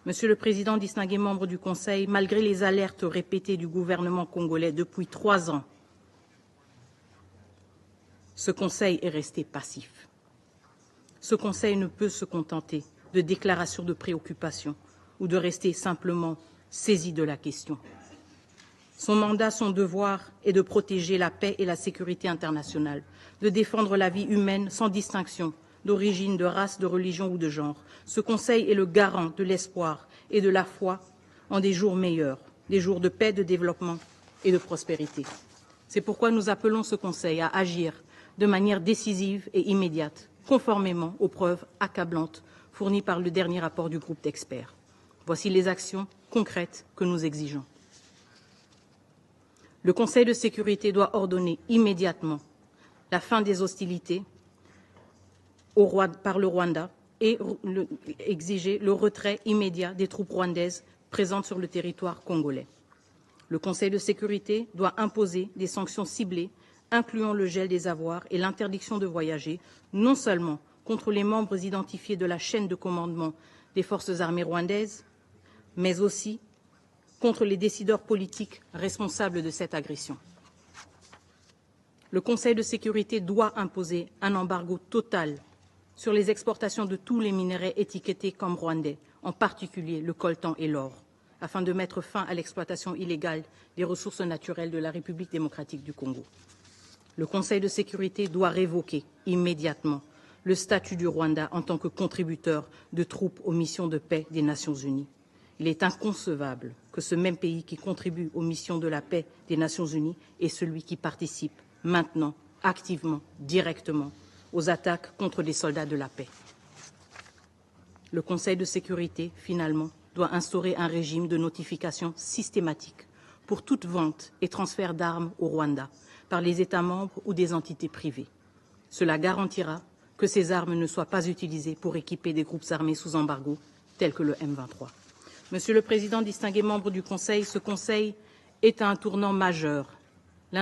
Monsieur le Président, distingués membres du Conseil, malgré les alertes répétées du gouvernement congolais depuis 3 ans, ce Conseil est resté passif. Ce Conseil ne peut se contenter de déclarations de préoccupation ou de rester simplement saisi de la question. Son mandat, son devoir est de protéger la paix et la sécurité internationale, de défendre la vie humaine sans distinction d'origine, de race, de religion ou de genre. Ce Conseil est le garant de l'espoir et de la foi en des jours meilleurs, des jours de paix, de développement et de prospérité. C'est pourquoi nous appelons ce Conseil à agir de manière décisive et immédiate, conformément aux preuves accablantes fournies par le dernier rapport du groupe d'experts. Voici les actions concrètes que nous exigeons. Le Conseil de sécurité doit ordonner immédiatement la fin des hostilités par le Rwanda et exiger le retrait immédiat des troupes rwandaises présentes sur le territoire congolais. Le Conseil de sécurité doit imposer des sanctions ciblées, incluant le gel des avoirs et l'interdiction de voyager, non seulement contre les membres identifiés de la chaîne de commandement des forces armées rwandaises, mais aussi contre les décideurs politiques responsables de cette agression. Le Conseil de sécurité doit imposer un embargo total sur les exportations de tous les minerais étiquetés comme rwandais, en particulier le coltan et l'or, afin de mettre fin à l'exploitation illégale des ressources naturelles de la République démocratique du Congo. Le Conseil de sécurité doit révoquer immédiatement le statut du Rwanda en tant que contributeur de troupes aux missions de paix des Nations unies. Il est inconcevable que ce même pays qui contribue aux missions de la paix des Nations unies est celui qui participe maintenant, activement, directement, aux attaques contre les soldats de la paix. Le Conseil de sécurité, finalement, doit instaurer un régime de notification systématique pour toute vente et transfert d'armes au Rwanda par les États membres ou des entités privées. Cela garantira que ces armes ne soient pas utilisées pour équiper des groupes armés sous embargo, tels que le M23. Monsieur le Président, distingués membres du Conseil, ce Conseil est à un tournant majeur